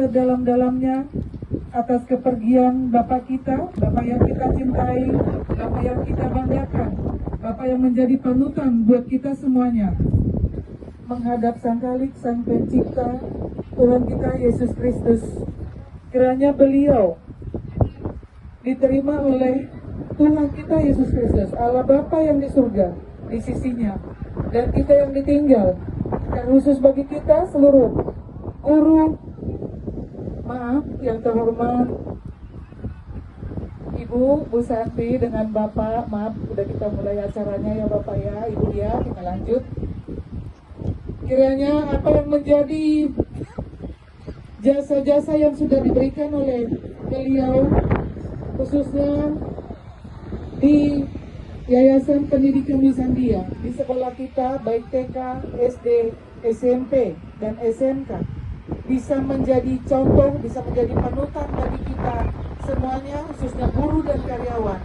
sedalam-dalamnya atas kepergian Bapak kita, Bapak yang kita cintai, Bapak yang kita banggakan, Bapak yang menjadi panutan buat kita semuanya. Menghadap Sang Khalik, Sang Pencipta, Tuhan kita Yesus Kristus, kiranya beliau diterima oleh Tuhan kita Yesus Kristus, Allah Bapa yang di surga, di sisinya, dan kita yang ditinggal. Dan khusus bagi kita seluruh guru, maaf yang terhormat Ibu, Bu Santi dengan Bapak, maaf udah kita mulai acaranya ya Bapak ya, Ibu ya, kita lanjut. Kiranya apa yang menjadi jasa-jasa yang sudah diberikan oleh beliau, khususnya di Yayasan Pendidikan Wisandia, di sekolah kita baik TK, SD, SMP, dan SMK, bisa menjadi contoh, bisa menjadi panutan bagi kita semuanya, khususnya guru dan karyawan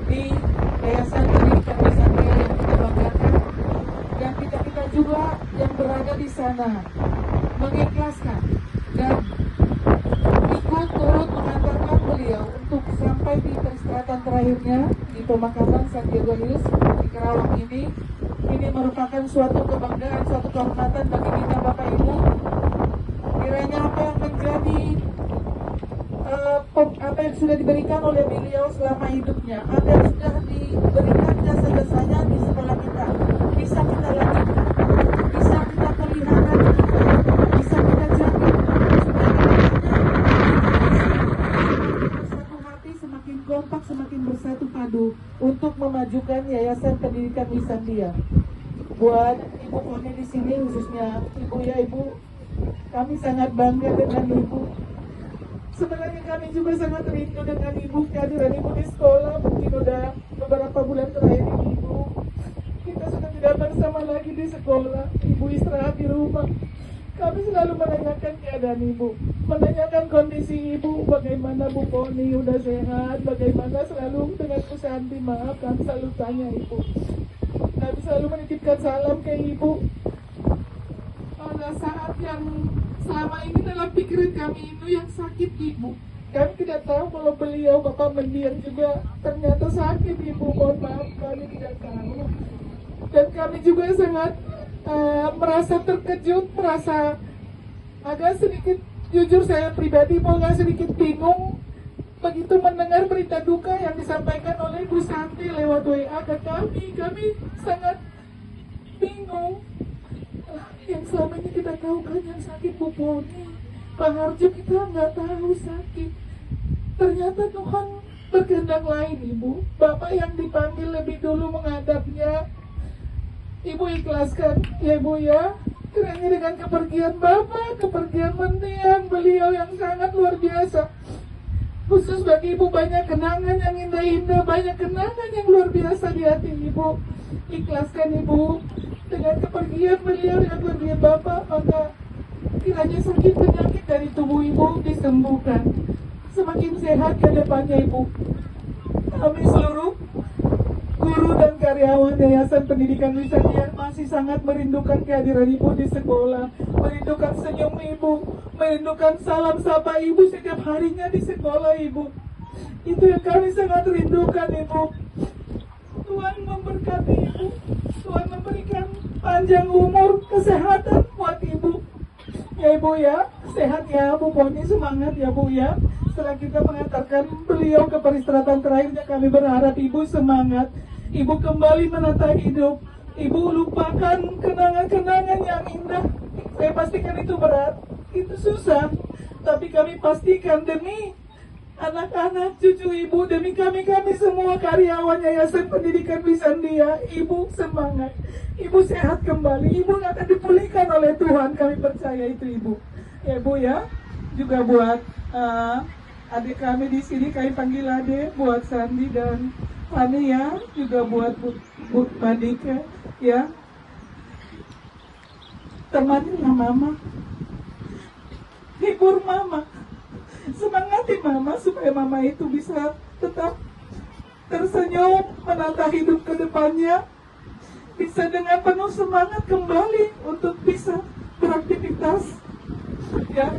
di Yayasan Pendidikan Wisandia yang kita banggakan, dan kita juga yang berada di sana mengikhlaskan dan ikut turut mengantarkan beliau untuk sampai di peristirahatan terakhirnya di pemakaman San Diego Hills di Karawang ini. Ini merupakan suatu kebanggaan, suatu kehormatan bagi kita Bapak Ibu. Kiranya apa yang menjadi apa yang sudah diberikan oleh beliau selama hidupnya, apa yang sudah diberikan jasa-jasanya di sekolah kita, bisa kita lanjutkan, bisa kita pelihara, bisa kita jaga, bersatu hati, semakin kompak, semakin bersatu padu untuk memajukan Yayasan Pendidikan Wisandia. Buat Ibu Poni di sini, khususnya Ibu ya Ibu, kami sangat bangga dengan Ibu. Sebenarnya kami juga sangat rindu dengan Ibu, kehadiran Ibu di sekolah. Mungkin udah beberapa bulan terakhir ini Ibu, kita sudah tidak bersama lagi di sekolah. Ibu istirahat di rumah. Kami selalu menanyakan keadaan Ibu, menanyakan kondisi Ibu, bagaimana Bu Poni, udah sehat, bagaimana selalu dengan Bu Santi. Maaf, kami selalu tanya Ibu. Kami selalu menitipkan salam ke Ibu. Pada saat yang selama ini dalam pikiran kami itu yang sakit Ibu. Kami tidak tahu kalau beliau Bapak mendiang juga ternyata sakit Ibu. Mohon maaf, kami tidak tahu. Dan kami juga sangat merasa terkejut, merasa agak sedikit, jujur saya pribadi mau agak sedikit bingung begitu mendengar berita duka yang disampaikan oleh Bu Santi lewat WA ke kami. Kami sangat bingung. Yang selama ini kita tahu kan yang sakit Bu Poni, Pak Harjo kita nggak tahu sakit. Ternyata Tuhan berkehendak lain Ibu. Bapak yang dipanggil lebih dulu menghadapnya, Ibu ikhlaskan ya Ibu ya. Kiranya dengan kepergian Bapak, kepergian mendiang beliau yang sangat luar biasa, khusus bagi Ibu banyak kenangan yang indah-indah, banyak kenangan yang luar biasa di hati Ibu. Ikhlaskan Ibu dengan kepergian beliau, dengan kepergian Bapak, maka kiranya sakit penyakit dari tubuh Ibu disembuhkan, semakin sehat ke depannya Ibu. Kami seluruh guru dan karyawan Yayasan Pendidikan Wisandia masih sangat merindukan kehadiran Ibu di sekolah, merindukan senyum Ibu, merindukan salam sapa Ibu setiap harinya di sekolah Ibu. Itu yang kami sangat rindukan Ibu. Tuhan memberkati Ibu, Tuhan memberikan panjang umur, kesehatan buat Ibu. Ya Ibu ya, sehat ya Bu Poni, semangat ya Bu ya. Setelah kita mengantarkan beliau ke peristirahatan terakhirnya, kami berharap Ibu semangat. Ibu kembali menata hidup. Ibu lupakan kenangan-kenangan yang indah. Saya pastikan itu berat, itu susah. Tapi kami pastikan demi anak-anak cucu Ibu, demi kami semua karyawan Yayasan Pendidikan Wisandia, Ibu semangat. Ibu sehat kembali. Ibu akan dipulihkan oleh Tuhan. Kami percaya itu Ibu. Ya Ibu ya. Juga buat adik kami di sini, kami panggil adik, buat Sandi dan Fani ya, juga buat Bu Madika ya. Temanilah Mama, hibur Mama, semangati Mama supaya Mama itu bisa tetap tersenyum menata hidup ke depannya, bisa dengan penuh semangat kembali untuk bisa beraktivitas ya.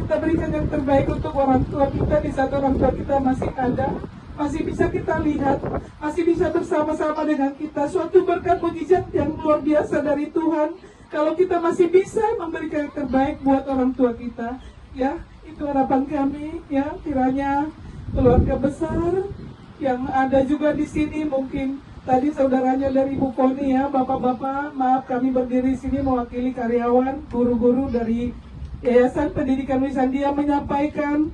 kita berikan yang terbaik untuk orang tua kita di saat orang tua kita masih ada, masih bisa kita lihat, masih bisa bersama-sama dengan kita. Suatu berkat mujizat yang luar biasa dari Tuhan kalau kita masih bisa memberikan yang terbaik buat orang tua kita. Ya, itu harapan kami. Ya, kiranya keluarga besar yang ada juga di sini, mungkin tadi saudaranya dari Ibu Koni ya, bapak-bapak, maaf kami berdiri sini mewakili karyawan, guru-guru dari Yayasan Pendidikan Wisandia menyampaikan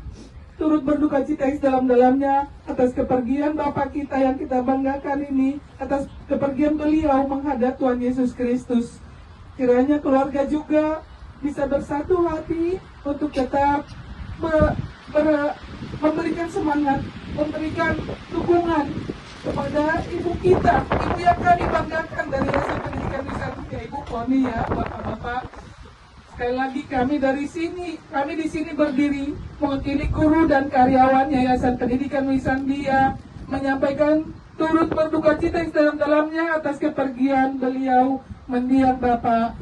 turut berduka cita sedalam-dalamnya atas kepergian Bapak kita yang kita banggakan ini, atas kepergian beliau menghadap Tuhan Yesus Kristus. Kiranya keluarga juga bisa bersatu hati untuk tetap memberikan semangat, memberikan dukungan kepada ibu kita, ibu yang kami banggakan dari Yayasan Pendidikan Wisandia, Ibu Koni ya, bapak-bapak. Sekali lagi kami di sini berdiri mewakili guru dan karyawan Yayasan Pendidikan Wisandia menyampaikan turut berduka cita sedalam-dalamnya atas kepergian beliau mendiang Bapak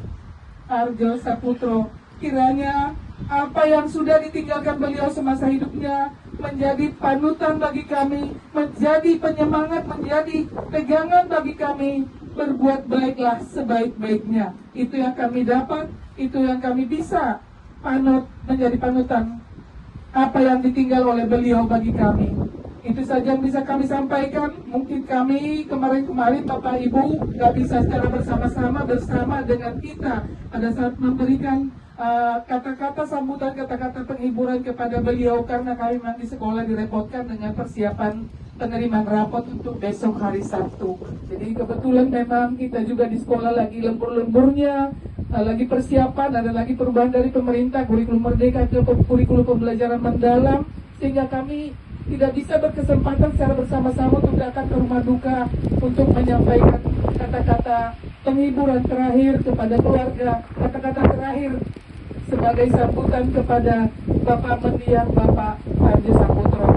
Arjo Saputro. Kiranya apa yang sudah ditinggalkan beliau semasa hidupnya menjadi panutan bagi kami, menjadi penyemangat, menjadi pegangan bagi kami. Berbuat baiklah sebaik-baiknya. Itu yang kami dapat, itu yang kami bisa menjadi panutan apa yang ditinggal oleh beliau bagi kami. Itu saja yang bisa kami sampaikan. Mungkin kami kemarin Bapak Ibu gak bisa secara bersama-sama bersama dengan kita pada saat memberikan kata-kata sambutan, kata-kata penghiburan kepada beliau, karena kami memang di sekolah direpotkan dengan persiapan penerimaan rapot untuk besok hari Sabtu. Jadi kebetulan memang kita juga di sekolah lagi lembur-lemburnya, lagi persiapan, ada lagi perubahan dari pemerintah, kurikulum merdeka ke kurikulum pembelajaran mendalam, sehingga kami tidak bisa berkesempatan secara bersama-sama untuk datang ke rumah duka untuk menyampaikan kata-kata penghiburan terakhir kepada keluarga, kata-kata terakhir sebagai sambutan kepada Bapak mendiang Bapak Arjo Saputro.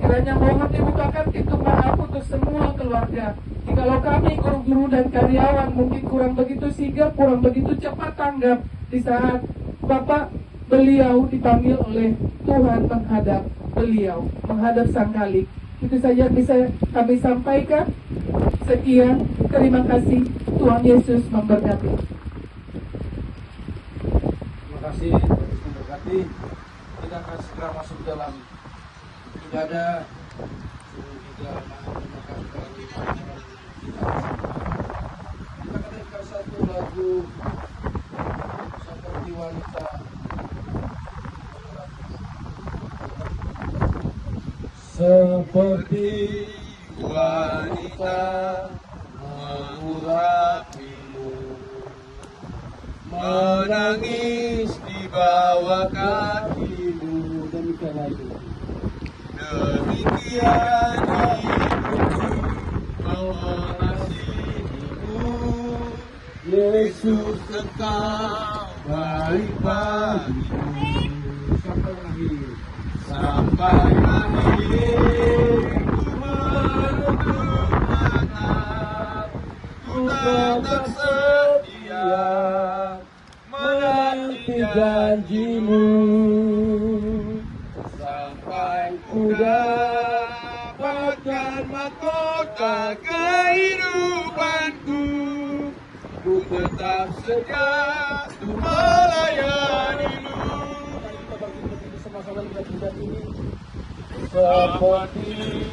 Kiranya mohon dibukakan pintu maaf untuk semua keluarga. Jikalau kami guru-guru dan karyawan mungkin kurang begitu sigap, kurang begitu cepat tanggap di saat Bapak beliau dipanggil oleh Tuhan menghadap beliau, menghadap Sang Khalik. Itu saja bisa kami sampaikan. Sekian, terima kasih. Tuhan Yesus memberkati. Terima kasih, Tuhan memberkati. Kita akan segera masuk dalam ibadah. Kita akan dengar satu lagu seperti wanita. Seperti wanita mengurapimu, menangis di bawah kakimu. Demikian lagi. Demikian hidupku mengasihimu, Yesus engkau baik bagiku. Sampai akhir ku menutup mata, ku tetap setia menanti janjimu. Sampai ku dapatkan mahkota kehidupanku, ku tetap setia untuk melayanimu. Seperti